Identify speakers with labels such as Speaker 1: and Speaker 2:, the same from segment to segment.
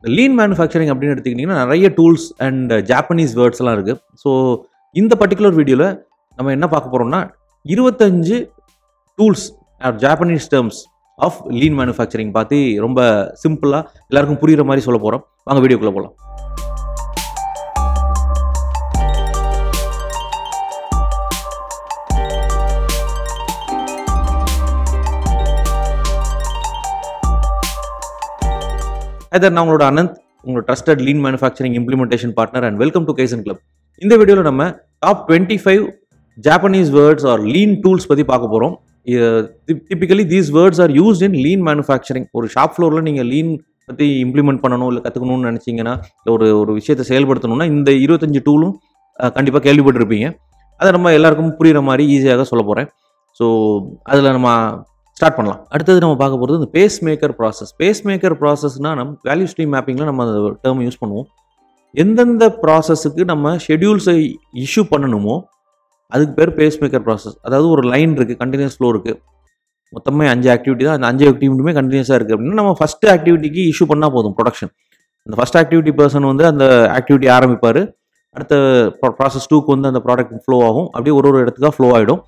Speaker 1: Lean manufacturing அப்படின்னு எடுத்துக்கிட்டிங்கன்னா நிறைய டூல்ஸ் அண்ட் ஜாப்பனீஸ் வேர்ட்ஸ்லாம் இருக்குது. ஸோ இந்த பர்டிகுலர் வீடியோவில் நம்ம என்ன பார்க்க போகிறோம்னா 25 tools are Japanese terms of lean manufacturing பார்த்து ரொம்ப சிம்பிளாக எல்லாருக்கும் புரிகிற மாதிரி சொல்ல போகிறோம். வாங்க வீடியோக்குள்ளே போகலாம். நான் உங்களோட அனந்த், உங்களோட trusted lean manufacturing implementation partner and welcome to kaizen club. இந்த வீடியோவில் நம்ம top 25 Japanese words R lean tools பற்றி பார்க்க போகிறோம். Typically these words are used in lean manufacturing. ஒரு ஷாப் ஃப்ளோரில் நீங்கள் லீன் பற்றி இம்ப்ளிமெண்ட் பண்ணணும் இல்லை கற்றுக்கணும்னு நினச்சிங்கன்னா, ஒரு விஷயத்தை செயல்படுத்தணும்னா இந்த 25 டூலும் கண்டிப்பாக கேள்விப்பட்டிருப்பீங்க. அதை நம்ம எல்லாருக்கும் புரிகிற மாதிரி ஈஸியாக சொல்ல போகிறேன். ஸோ அதில் நம்ம ஸ்டார்ட் பண்ணலாம். அடுத்தது நம்ம பார்க்க போகிறது இந்த pacemaker process. Pacemaker ப்ராசஸ்னால் நம்ம வேல்யூ ஸ்ட்ரீம் மேப்பிங்கில் நம்ம அந்த டேர்ம் யூஸ் பண்ணுவோம். எந்தெந்த ப்ராசஸுக்கு நம்ம ஷெட்யூல்ஸை இஷ்யூ பண்ணணுமோ அதுக்கு பேர் பேஸ் மேக்கர் ப்ராசஸ். அதாவது ஒரு லைன் இருக்குது, கண்டினியூஸ் ஃப்ளோ இருக்குது, மொத்தமே 5 ஆக்டிவிட்டி தான். அந்த 5 ஆக்டிவிட்டியுமே கண்டினியூஸாக இருக்குது அப்படின்னா நம்ம ஃபஸ்ட்டு ஆக்டிவிட்டிக்கு இஷ்யூ பண்ணால் போதும் ப்ரொடக்ஷன். அந்த ஃபஸ்ட் ஆக்டிவிட்டி பர்சன் வந்து அந்த ஆக்டிவிட்டி ஆரம்பிப்பார். அடுத்த ப்ராசஸ் 2க்கு வந்து அந்த ப்ராடக்ட் ஃப்ளோ ஆகும். அப்படியே ஒரு இடத்துக்காக ஃப்ளோ ஆகிடும்.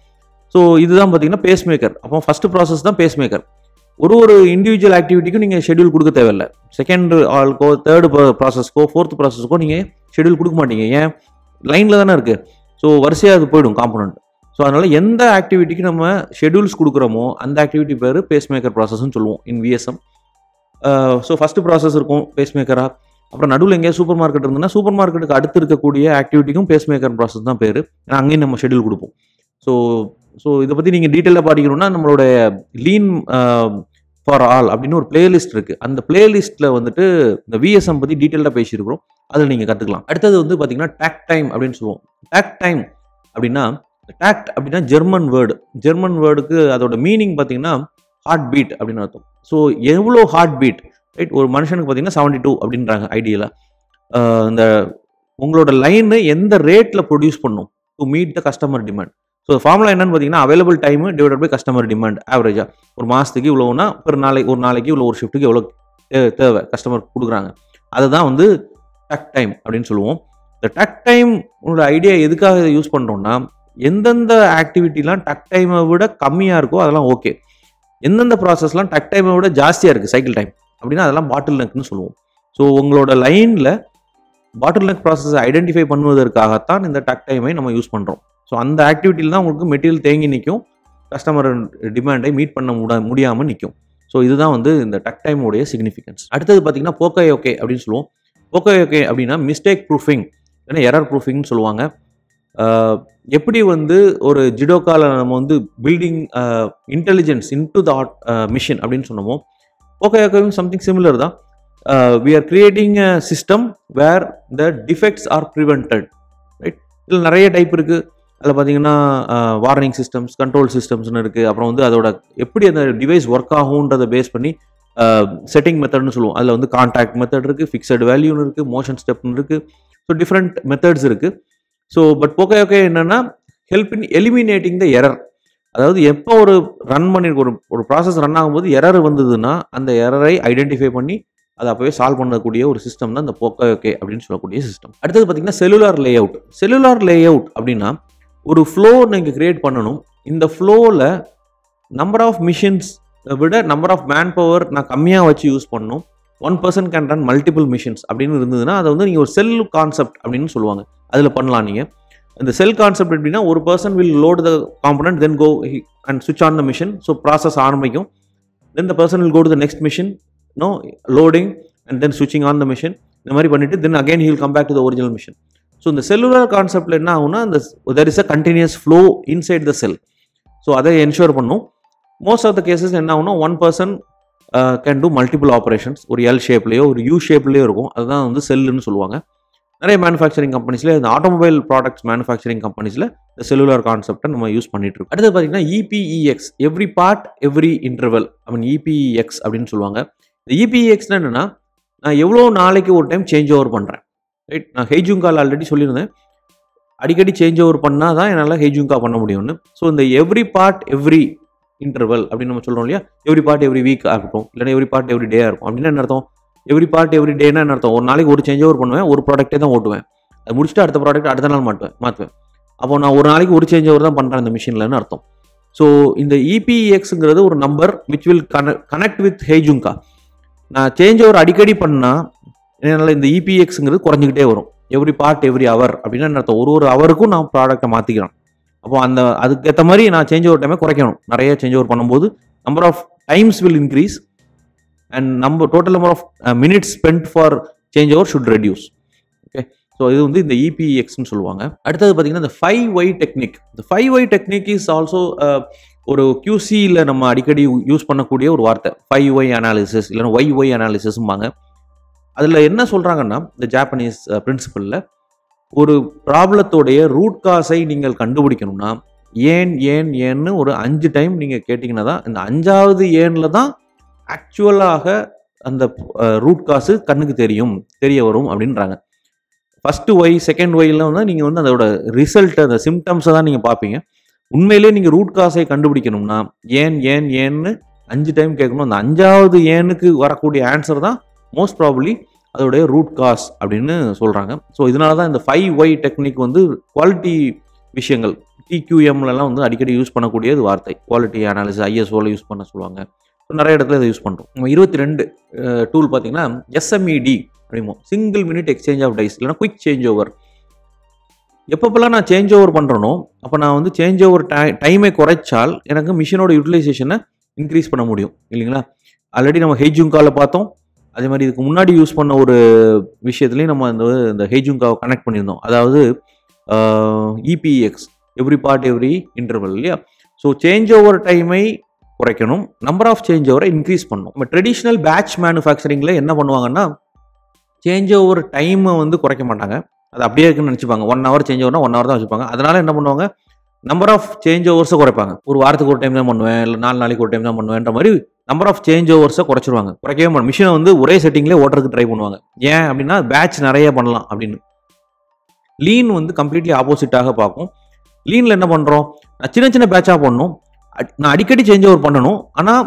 Speaker 1: ஸோ இதுதான் பார்த்தீங்கன்னா பேஸ் மேக்கர். அப்போ ஃபஸ்ட்டு ப்ராசஸ் தான் பேஸ் மேக்கர். ஒரு இண்டிவிஜுவல் ஆக்டிவிட்டிக்கும் நீங்கள் ஷெட்யூல் கொடுக்க தேவையில்லை. செகண்ட் ஆல்க்கோ, தேர்டு ப்ராசஸ்க்கோ, ஃபோர்த் ப்ராசஸ்க்கோ நீங்கள் ஷெட்யூல் கொடுக்க மாட்டீங்க. ஏன்? லைனில் தானே இருக்குது. ஸோ வரிசையாக அது போயிடும் காம்பனண்ட். ஸோ அதனால் எந்த ஆக்டிவிட்டிக்கு நம்ம ஷெட்யூல்ஸ் கொடுக்குறோமோ அந்த ஆக்டிவிட்டி பேர் பேஸ் மேக்கர் ப்ராசஸ்ன்னு சொல்லுவோம் இன் விஎஸ்எம். ஸோ ஃபஸ்ட்டு ப்ராசஸ் இருக்கும் பேஸ் மேக்கராக. அப்புறம் நடுவில் எங்கேயா சூப்பர் மார்க்கெட் இருந்ததுன்னா சூப்பர் மார்க்கெட்டுக்கு அடுத்து இருக்கக்கூடிய ஆக்டிவிட்டிக்கும் பேஸ் மேக்கர் ப்ராசஸ் தான் பேர். ஏன்னா அங்கேயும் நம்ம ஷெட்யூல் கொடுப்போம். ஸோ இதை பற்றி நீங்கள் டீட்டெயிலாக படிக்கணும்னா நம்மளோட லீன் ஃபார் ஆல் அப்படின்னு ஒரு பிளேலிஸ்ட் இருக்குது. அந்த பிளேலிஸ்ட்டில் வந்துட்டு இந்த விஎஸ்எம் பற்றி டீட்டெயிலாக பேசியிருக்கிறோம். அதில் நீங்கள் கற்றுக்கலாம். அடுத்தது வந்து பார்த்தீங்கன்னா டாக் டைம் அப்படின்னு சொல்லுவோம். டாக் டைம் அப்படின்னா, டாக்ட் அப்படின்னா ஜெர்மன் வேர்டுக்கு அதோட மீனிங் பார்த்தீங்கன்னா ஹார்ட் பீட் அப்படின்னு அர்த்தம். ஸோ எவ்வளோ ஹார்ட் பீட், ரைட்? ஒரு மனுஷனுக்கு பார்த்தீங்கன்னா 72 அப்படின்றாங்க ஐடியலாக. இந்த உங்களோட லைனு எந்த ரேட்டில் ப்ரொடியூஸ் பண்ணும் to meet the customer demand. So formula என்னன்னு பார்த்தீங்கன்னா available time divided by customer demand. ஆவரேஜாக ஒரு மாதத்துக்கு இவ்வளோனா ஒரு நாளைக்கு இவ்வளோ, ஒரு ஷிஃப்ட்டுக்கு எவ்வளோ தேவை கஸ்டமர் கொடுக்குறாங்க. அதுதான் வந்து டாக் டைம் அப்படின்னு சொல்லுவோம். இந்த டாக் டைம் உங்களோட ஐடியா எதுக்காக இதை யூஸ் பண்ணுறோம்னா, எந்தெந்த ஆக்டிவிட்டிலாம் டாக் டைமை விட கம்மியாக இருக்கோ அதெல்லாம் ஓகே. எந்தெந்த ப்ராசஸ்லாம் டாக் டைமை விட ஜாஸ்தியாக இருக்குது சைக்கிள் டைம் அப்படின்னா அதெல்லாம் பாட்டில் நெக்னு சொல்லுவோம். ஸோ உங்களோட லைனில் பாட்டில் நெக் ப்ராசஸை ஐடென்டிஃபை பண்ணுவதற்காகத்தான் இந்த டாக் டைமை நம்ம யூஸ் பண்ணுறோம். ஸோ அந்த ஆக்டிவிட்டியில் தான் உங்களுக்கு மெட்டீரியல் தேங்கி நிற்கும், கஸ்டமர் டிமாண்டை மீட் பண்ண முடியாமல் நிற்கும். ஸோ இதுதான் வந்து இந்த டாக் டைமுடைய சிக்னிஃபிகன்ஸ். அடுத்தது பார்த்தீங்கன்னா போக்கோயோகே அப்படின்னு சொல்லுவோம். போக்கோயோகே அப்படின்னா மிஸ்டேக் ப்ரூஃபிங், ஏன்னா எரர் ப்ரூஃபிங்னு சொல்லுவாங்க. எப்படி வந்து ஒரு ஜிடோக்கால நம்ம வந்து building intelligence into the machine அப்படின்னு சொன்னோமோ, போக்கோயோகேவும் சம்திங் சிமிலர் தான். we are creating a system where the defects are prevented, right? இதில் நிறைய டைப் இருக்குது. அதில் பார்த்தீங்கன்னா வார்னிங் சிஸ்டம்ஸ், கண்ட்ரோல் சிஸ்டம்ஸ்னு இருக்குது. அப்புறம் வந்து அதோட எப்படி அந்த டிவைஸ் ஒர்க் ஆகுன்றதை பேஸ் பண்ணி செட்டிங் மெத்தட்னு சொல்லுவோம். அதில் வந்து கான்டாக்ட் மெத்தட் இருக்குது, ஃபிக்ஸட் வேல்யூன்னு இருக்குது, மோஷன் ஸ்டெப்னு இருக்குது. ஸோ டிஃப்ரெண்ட் மெத்தட்ஸ் இருக்குது. ஸோ பட் போக்கோயோகே என்னென்னா help in eliminating the error. அதாவது எப்போ ஒரு ரன் பண்ணி ஒரு ப்ராசஸ் ரன் ஆகும்போது எரர் வந்ததுன்னா அந்த எரரை ஐடென்டிஃபை பண்ணி அதை அப்போவே சால்வ் பண்ணக்கூடிய ஒரு சிஸ்டம் தான் இந்த போக்கோயோகே அப்படின்னு சொல்லக்கூடிய சிஸ்டம். அடுத்தது பார்த்தீங்கன்னா செல்லுலார் லேஅவுட். செல்லுலார் லேஅவுட் அப்படின்னா ஒரு ஃப்ளோ நீங்கள் கிரியேட் பண்ணணும். இந்த ஃப்ளோவில் நம்பர் ஆஃப் மிஷின்ஸ் விட நம்பர் ஆஃப் மேன் பவர் நான் கம்மியாக வச்சு யூஸ் பண்ணணும். 1 person can run multiple machines அப்படின்னு இருந்ததுன்னா அதை வந்து நீங்கள் ஒரு செல் கான்செப்ட் அப்படின்னு சொல்லுவாங்க. அதில் பண்ணலாம். நீங்கள் இந்த செல் கான்செப்ட் எப்படின்னா ஒரு person will load the component, then go and switch on the machine. So process ஆரம்பிக்கும். Then the person will go to the next machine, loading and then switching on the machine. இந்த மாதிரி பண்ணிட்டு then again he will come back to the original machine. So இந்த cellular conceptல என்ன ஆகும்னா there is a continuous flow inside the cell. So அதை ensure பண்ணும். Most of the cases என்ன ஆகும்னா one person can do multiple operations. ஒரு L ஷேப்லேயோ ஒரு U ஷேப்லேயோ இருக்கும். அதுதான் வந்து செல்லுன்னு சொல்லுவாங்க. நிறைய மேனுஃபேக்சரிங் கம்பெனிஸில் இந்த ஆட்டோமொபைல் ப்ராடக்ட்ஸ் மேனுஃபேக்சரிங் கம்பெனிஸில் இந்த செல்லுலார் கான்செப்டை நம்ம யூஸ் பண்ணிட்டு இருக்கோம். அடுத்து பார்த்தீங்கன்னா EPEX, every part every interval. EPEX அப்படின்னு சொல்லுவாங்க. இந்த EPEXனா என்னென்னா, நான் எவ்வளோ நாளைக்கு ஒரு டைம் சேஞ்ச் ஓவர் பண்ணுறேன், ரைட்? நான் ஹெய்ஜுங்கால் ஆல்ரெடி சொல்லியிருந்தேன், அடிக்கடி சேஞ்ச் ஓவர் பண்ணால் தான் என்னால் ஹெய்ஜுங்கா பண்ண முடியும்னு. ஸோ இந்த எவ்ரி பார்ட் எவ்ரி இன்டர்வல் அப்படின்னு நம்ம சொல்கிறோம் இல்லையா, எவ்ரி பார்ட் எவ்ரி வீக் ஆகட்டும், இல்லைன்னா எவ்ரி பார்ட் எவ்ரி டே இருக்கும். அப்படின்னா என்ன அர்த்தம்? எவ்ரி பார்ட் எவ்ரி டேனா என்ன அர்த்தம்? ஒரு நாளைக்கு ஒரு சேஞ்ச் ஓவர் பண்ணுவேன், ஒரு ப்ராடக்ட்டே தான் ஓட்டுவேன். அது முடிச்சுட்டு அடுத்த ப்ராடக்ட் அடுத்த நாள் மாற்றுவேன். அப்போ நான் ஒரு நாளைக்கு ஒரு சேஞ்ச் ஓவர் தான் பண்ணுறேன் இந்த மிஷின்லன்னு அர்த்தம். ஸோ இந்த EPEXங்கிறது ஒரு number which will connect with heijunka. நான் சேஞ்ச் ஓவர் அடிக்கடி பண்ணால் என்னால் இந்த EPEXங்கிறது குறைஞ்சிக்கிட்டே வரும். எவ்ரி பார்ட் எவ்ரி ஹவர் அப்படின்னா என்ன அர்த்தம்? ஒரு ஹவருக்கும் நான் ப்ராடக்ட்டை மாற்றிக்கிறேன். அப்போ அதுக்கேற்ற மாதிரி நான் சேஞ்ச் ஓவர் டைமை குறைக்கணும். நிறைய சேஞ்ச் ஓவர் பண்ணும்போது number of times will increase and total number of minutes spend for change over should reduce. Okay, so இது வந்து இந்த EPEXன்னு சொல்லுவாங்க. அடுத்தது பார்த்தீங்கன்னா இந்த 5Y டெக்னிக். இந்த 5Y டெக்னிக் இஸ் ஆல்சோ ஒரு QCயில் நம்ம அடிக்கடி யூஸ் பண்ணக்கூடிய ஒரு வார்த்தை. 5Y அனாலிசிஸ் இல்லைன்னா YY அனாலிசிஸ்ம்பாங்க. அதில் என்ன சொல்கிறாங்கன்னா இந்த ஜாப்பனீஸ் பிரின்சிபலில் ஒரு ப்ராப்ளத்தோடைய ரூட் காஸை நீங்கள் கண்டுபிடிக்கணும்னா ஏன்னு ஒரு 5 டைம் நீங்கள் கேட்டிங்கன்னா தான் இந்த 5வது ஏனில் தான் ஆக்சுவலாக அந்த ரூட் காசு கண்ணுக்கு தெரிய வரும் அப்படின்றாங்க. ஃபஸ்ட்டு ஒய் செகண்ட் ஒய்ல வந்து நீங்கள் வந்து அதோட ரிசல்ட் அந்த சிம்டம்ஸை தான் நீங்கள் பார்ப்பீங்க. உண்மையிலே நீங்கள் ரூட் காஸை கண்டுபிடிக்கணும்னா ஏன்னு 5 டைம் கேட்கணும். அந்த 5வது ஏனுக்கு வரக்கூடிய ஆன்சர் தான் மோஸ்ட் ப்ராபப்ளி அதோடைய ரூட் காஸ் அப்படின்னு சொல்கிறாங்க. ஸோ இதனால தான் இந்த 5Y டெக்னிக் வந்து குவாலிட்டி விஷயங்கள் TQMலலாம் வந்து அடிக்கடி யூஸ் பண்ணக்கூடியது வார்த்தை. குவாலிட்டி அனாலிசிஸ் ISOவில் யூஸ் பண்ண சொல்லுவாங்க. நிறைய இடத்துல இதை யூஸ் பண்ணுறோம். நம்ம 22 டூல் பார்த்தீங்கன்னா SMED அப்படிமோ, single minute exchange of dies இல்லைனா குயிக் சேஞ்ச் ஓவர். எப்பப்பெல்லாம் நான் சேஞ்ச் ஓவர் பண்ணுறனோ அப்போ நான் வந்து சேஞ்ச் ஓவர் டைமை குறைச்சால் எனக்கு மிஷினோட யூட்டிலைசேஷனை இன்க்ரீஸ் பண்ண முடியும் இல்லைங்களா? ஆல்ரெடி நம்ம ஹேஜுங்காவில் பார்த்தோம். அதே மாதிரி இதுக்கு முன்னாடி யூஸ் பண்ண ஒரு விஷயத்துலையும் நம்ம இந்த ஹேஜுங்காவை கனெக்ட் பண்ணியிருந்தோம். அதாவது EPEX every part every interval இல்லையா? ஸோ சேஞ்ச் ஓவர் டைமை குறைக்கணும், நம்பர் ஆஃப் சேஞ்ச் ஓவரை இன்க்ரீஸ் பண்ணணும். நம்ம ட்ரெடிஷ்னல் பேட்ச் மேனுஃபேக்சரிங்கில் என்ன பண்ணுவாங்கன்னா சேஞ்ச் ஓவர் டைமை வந்து குறைக்க மாட்டாங்க. அது அப்படியே இருக்குன்னு நினச்சிப்பாங்க. 1 hour சேஞ்ச் ஓவர்னா 1 hour தான் வச்சுப்பாங்க. அதனால என்ன பண்ணுவாங்க, நம்பர் ஆஃப் சேஞ்ச் ஓவர்ஸை குறைப்பாங்க. ஒரு வாரத்துக்கு ஒரு டைம் தான் பண்ணுவேன், இல்லை 4 நாளைக்கு ஒரு டைம் தான் பண்ணுவேன்ற மாதிரி நம்பர் ஆஃப் சேஞ்ச் ஓவர்ஸை குறைச்சிருவாங்க. குறைக்கவே மாட்டோம். மிஷினை வந்து ஒரே செட்டிங்லேயே ஓட்டுறதுக்கு ட்ரை பண்ணுவாங்க. ஏன் அப்படின்னா பேட்ச் நிறைய பண்ணலாம் அப்படின்னு. லீன் வந்து கம்ப்ளீட்லி ஆப்போசிட்டாக பார்க்கும். லீனில் என்ன பண்ணுறோம், நான் சின்ன சின்ன பேட்சாக பண்ணணும், நான் அடிக்கடி சேஞ்ச் ஓவர் பண்ணணும், ஆனால்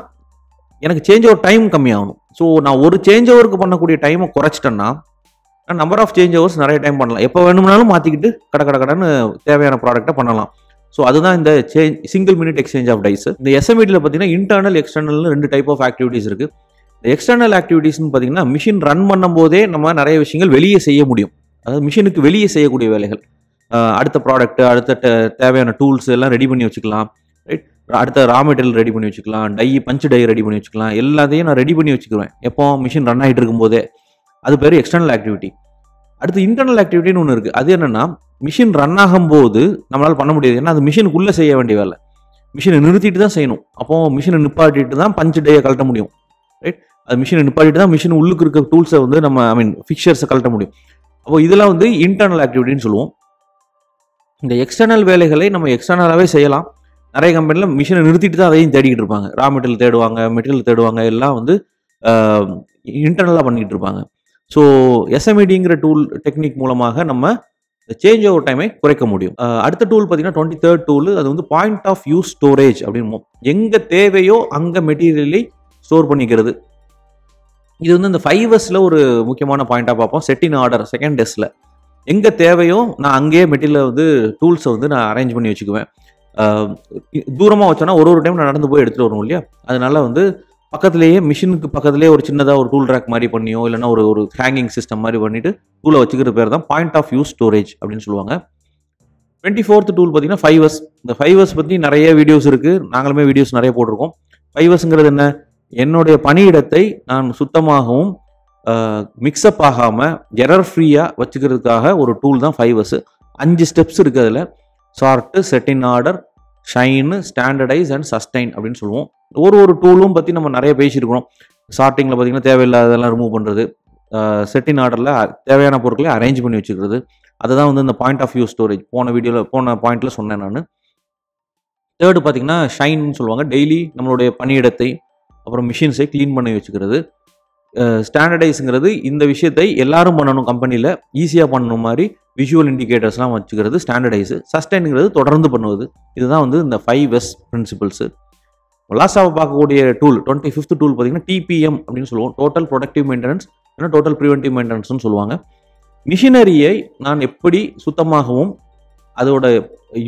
Speaker 1: எனக்கு சேஞ்ச் ஓவர் டைம் கம்மியாகணும். ஸோ நான் ஒரு சேஞ்ச் ஓவருக்கு பண்ணக்கூடிய டைமை குறைச்சிட்டேன்னா நான் நம்பர் ஆஃப் சேஞ்ச் ஓவர்ஸ் நிறைய டைம் பண்ணலாம். எப்போ வேணும்னாலும் மாற்றிக்கிட்டு கடன்னு தேவையான ப்ராடக்ட்டை பண்ணலாம். ஸோ அதுதான் இந்த single minute exchange of dies. இந்த SMEDயில் பார்த்தீங்கன்னா இன்டர்னல் எக்ஸ்டர்னல்னு 2 டைப் ஆஃப் ஆக்டிவிட்டீஸ் இருக்குது. இந்த எக்ஸ்டர்னல் ஆக்டிவிட்டீஸ்னு பார்த்தீங்கன்னா மிஷின் ரன் பண்ணும் போதே நம்ம நிறைய விஷயங்கள் வெளியே செய்ய முடியும். அதாவது மிஷினுக்கு வெளியே செய்யக்கூடிய வேலைகள், அடுத்த ப்ராடக்ட், அடுத்த தேவையான டூல்ஸ் எல்லாம் ரெடி பண்ணி வச்சுக்கலாம். ரைட், அடுத்த ரா மெட்டீரியல் ரெடி பண்ணி வச்சுக்கலாம், பஞ்ச் டை ரெடி பண்ணி வச்சுக்கலாம். எல்லாத்தையும் நான் ரெடி பண்ணி வச்சுக்குவேன் எப்போ மிஷின் ரன் ஆகிட்டு இருக்கும்போதே. அது பேர் எக்ஸ்டர்னல் ஆக்டிவிட்டி. அடுத்து இன்டர்னல் ஆக்டிவிட்டின்னு ஒன்று இருக்குது. அது என்னென்னா மிஷின் ரன் ஆகும்போது நம்மளால் பண்ண முடியாது. ஏன்னா அது மிஷினுக்குள்ளே செய்ய வேண்டிய வேலை. மிஷினை நிறுத்திட்டு தான் செய்யணும். அப்போது மிஷினை நிப்பாட்டிட்டு தான் பஞ்ச் டையை கழட்ட முடியும். ரைட், அது மிஷினை நிப்பாட்டிட்டு தான் மிஷின் உள்ளுக்கு இருக்க டூல்ஸை வந்து நம்ம ஃபிக்சர்ஸை கழட்ட முடியும். அப்போது இதெல்லாம் வந்து இன்டர்னல் ஆக்டிவிட்டின்னு சொல்லுவோம். இந்த எக்ஸ்டர்னல் வேலைகளை நம்ம எக்ஸ்டர்னலாகவே செய்யலாம். நிறைய கம்பெனியில் மிஷினை நிறுத்திட்டு தான் அதையும் தேடிக்கிட்டு இருப்பாங்க. ரா மெட்டீரியல் தேடுவாங்க, மெட்டீரியல் தேடுவாங்க, எல்லாம் வந்து இன்டர்னலாக பண்ணிக்கிட்டு இருப்பாங்க. ஸோ SMEDங்கிற டூல் டெக்னிக் மூலமாக நம்ம சேஞ்ச் ஓவர் டைமை குறைக்க முடியும். அடுத்த டூல் பார்த்தீங்கன்னா 23rd டூல். அது வந்து பாயிண்ட் ஆஃப் யூஸ் ஸ்டோரேஜ் அப்படின்னு. எங்கே தேவையோ அங்கே மெட்டீரியலை ஸ்டோர் பண்ணிக்கிறது. இது வந்து இந்த 5Sல ஒரு முக்கியமான பாயிண்டாக பார்ப்போம். செட் இன் ஆர்டர் செகண்ட் டெஸ்ட்டில் எங்கே தேவையோ நான் அங்கேயே மெட்டீரியலை வந்து டூல்ஸை வந்து நான் அரேஞ்ச் பண்ணி வச்சுக்குவேன். தூரமாக வச்சோன்னா ஒரு டைம் நான் நடந்து போய் எடுத்துகிட்டு வரணும் இல்லையா? அதனால வந்து பக்கத்துலேயே மிஷினுக்கு பக்கத்துலேயே ஒரு சின்னதாக ஒரு டூல் ரேக் மாதிரி பண்ணியோ இல்லைனா ஒரு ஹேங்கிங் சிஸ்டம் மாதிரி பண்ணிவிட்டு டூலை வச்சுக்கிற பேர் தான் பாயிண்ட் ஆஃப் யூஸ் ஸ்டோரேஜ் அப்படின்னு சொல்லுவாங்க. 24th டூல் பார்த்தீங்கன்னா 5S. இந்த 5S பற்றி நிறைய வீடியோஸ் இருக்குது, நாங்களுமே வீடியோஸ் நிறைய போட்டிருக்கோம். 5Sங்கிறது என்ன, என்னுடைய பணியிடத்தை நான் சுத்தமாகவும் மிக்ஸ்அப் ஆகாமல் எரர் ஃப்ரீயாக வச்சுக்கிறதுக்காக ஒரு டூல் தான் 5S. 5 ஸ்டெப்ஸ் இருக்குது அதில். Chart, set in order, Shine, standardise and sustain அப்படின்னு சொல்லுவோம். ஒரு டூலும் பற்றி நம்ம நிறைய பேசியிருக்கிறோம். சார்ட்டிங்கில் பார்த்தீங்கன்னா தேவையில்லாததெல்லாம் ரிமூவ் பண்ணுறது, செட் இன் ஆர்டரில் தேவையான பொருட்களை அரேஞ்ச் பண்ணி வச்சுக்கிறது. அதுதான் வந்து இந்த பாயிண்ட் ஆஃப் வியூ ஸ்டோரேஜ் போன பாயிண்ட்டில் சொன்னேன் நான். தேர்டு பார்த்தீங்கன்னா ஷைன்னு சொல்லுவாங்க. டெய்லி நம்மளுடைய பணியிடத்தை அப்புறம் மிஷின்ஸை க்ளீன் பண்ணி வச்சுக்கிறது. ஸ்டாண்டர்டைஸுங்கிறது இந்த விஷயத்தை எல்லாரும் பண்ணணும், கம்பெனியில் ஈஸியாக பண்ணணும் மாதிரி விஷுவல் இண்டிகேட்டர்ஸ்லாம் வச்சுக்கிறது ஸ்டாண்டர்டைஸு. சஸ்டைனுங்கிறது தொடர்ந்து பண்ணுவது. இதுதான் வந்து இந்த 5S பிரின்சிபல்ஸு. லாஸ்ட்டாக பார்க்கக்கூடிய டூல் 25th டூல் பார்த்தீங்கன்னா TPM அப்படின்னு சொல்லுவோம். டோட்டல் ப்ரொடக்டிவ் மெயின்டெனன்ஸ் ஏன்னா டோட்டல் ப்ரிவென்டிவ் மெயின்டெனன்ஸ்னு சொல்லுவாங்க. மிஷினரியை நான் எப்படி சுத்தமாகவும் அதோட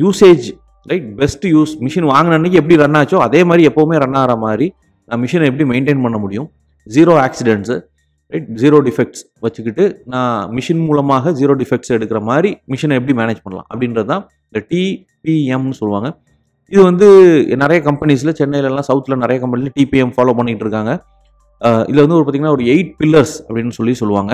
Speaker 1: usage right best use machine வாங்கின அன்றைக்கி எப்படி ரன் ஆச்சோ அதே மாதிரி எப்போவுமே ரன் ஆகிற மாதிரி நான் மிஷினை எப்படி மெயின்டைன் பண்ண முடியும், 0 ஆக்சிடென்ட்ஸு ரைட் 0 டிஃபெக்ட்ஸ் வச்சுக்கிட்டு நான் மிஷின் மூலமாக 0 டிஃபெக்ட்ஸ் எடுக்கிற மாதிரி மிஷினை எப்படி மேனேஜ் பண்ணலாம் அப்படின்றது தான் இந்த டிபிஎம்னு சொல்லுவாங்க. இது வந்து நிறைய கம்பெனிஸில் சென்னையிலலாம் சவுத்தில் நிறைய கம்பெனியில் டிபிஎம் ஃபாலோ பண்ணிகிட்டு இருக்காங்க. இதில் வந்து பார்த்திங்கன்னா ஒரு 8 பில்லர்ஸ் அப்படின்னு சொல்லுவாங்க.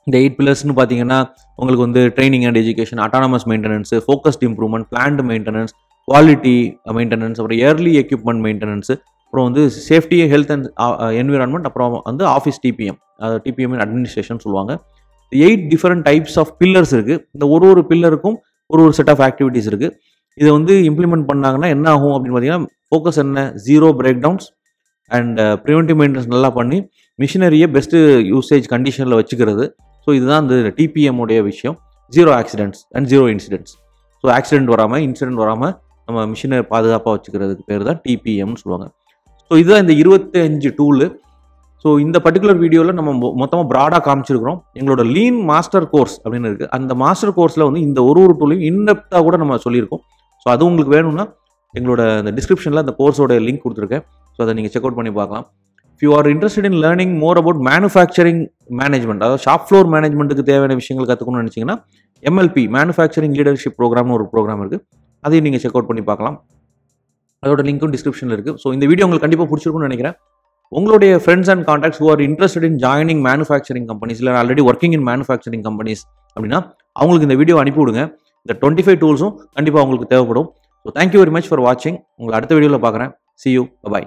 Speaker 1: இந்த 8 பில்லர்ஸ்னு பார்த்தீங்கன்னா உங்களுக்கு வந்து training and education, autonomous maintenance, focused improvement, planned maintenance, quality maintenance, அப்புறம் இயர்லி எக்யூப்மெண்ட் மெயின்டெனன்ஸு, அப்புறம் வந்து சேஃப்டி ஹெல்த் அண்ட் என்விரான்மெண்ட், அப்புறம் வந்து ஆஃபீஸ் டிபிஎம், டிபிஎம் அட்மினிஸ்ட்ரேஷன் சொல்லுவாங்க. 8 டிஃப்ரெண்ட் டைப்ஸ் ஆஃப் பில்லர்ஸ் இருக்குது. இந்த ஒரு பில்லருக்கும் ஒரு செட் ஆஃப் ஆக்டிவிட்டீஸ் இருக்குது. இதை வந்து இம்ப்ளிமெண்ட் பண்ணாங்கன்னா என்ன ஆகும் அப்படின்னு பார்த்தீங்கன்னா ஃபோக்கஸ் என்ன 0 breakdowns and preventive maintenance நல்லா பண்ணி மிஷினரியை பெஸ்ட்டு யூசேஜ் கண்டிஷனில் வச்சுக்கிறது. ஸோ இதுதான் இந்த டிபிஎம் உடைய விஷயம். 0 accidents and 0 incidents. So accident வராமல் இன்சிடென்ட் வராமல் நம்ம மிஷினை பாதுகாப்பாக வச்சுக்கிறதுக்கு பேர் தான் டிபிஎம்னு சொல்லுவாங்க. ஸோ இதுதான் இந்த 25 டூலு. ஸோ இந்த பர்டிகுலர் வீடியோவில் நம்ம மொத்தமாக ப்ராடாக காமிச்சிருக்கிறோம். எங்களோட லீன் மாஸ்டர் கோர்ஸ் அப்படின்னு இருக்குது. அந்த மாஸ்டர் கோர்ஸில் வந்து இந்த ஒரு டூலையும் இன்டெப்த்தாக கூட நம்ம சொல்லியிருக்கோம். ஸோ அது உங்களுக்கு வேணும்னா எங்களோட இந்த டிஸ்கிரிப்ஷனில் அந்த கோர்ஸோட லிங்க் கொடுத்துருக்கேன். ஸோ அதை நீங்கள் செக் அவுட் பண்ணி பார்க்கலாம். If you are interested in learning more about manufacturing management, அதாவது ஷாப் ஃப்ளோர் மேனேஜ்மெண்ட்டுக்கு தேவையான விஷயங்கள் கற்றுக்கணும்னு நினச்சிங்கன்னா MLP மேனுஃபேக்சரிங் லீடர்ஷிப் ப்ரோக்ராம்னு ஒரு ப்ரோக்ராம் இருக்குது. அதையும் நீங்கள் செக் அவுட் பண்ணி பார்க்கலாம். அதோட லிங்க்கும் டிஸ்கிரிப்ஷனில் இருக்குது. ஸோ இந்த வீடியோ உங்களுக்கு கண்டிப்பாக பிடிச்சிருக்கும்னு நினைக்கிறேன். உங்களுடைய friends and contacts who are interested in joining manufacturing companies இல்லை already working in manufacturing companies அப்படின்னா அவங்களுக்கு இந்த வீடியோ அனுப்பி விடுங்க. இந்த 25 டூல்ஸும் கண்டிப்பாக அவங்களுக்கு தேவைப்படும். So thank you very much for வாட்சிங். உங்களை அடுத்த வீடியோவில் பார்க்குறேன். See you. Bye-bye.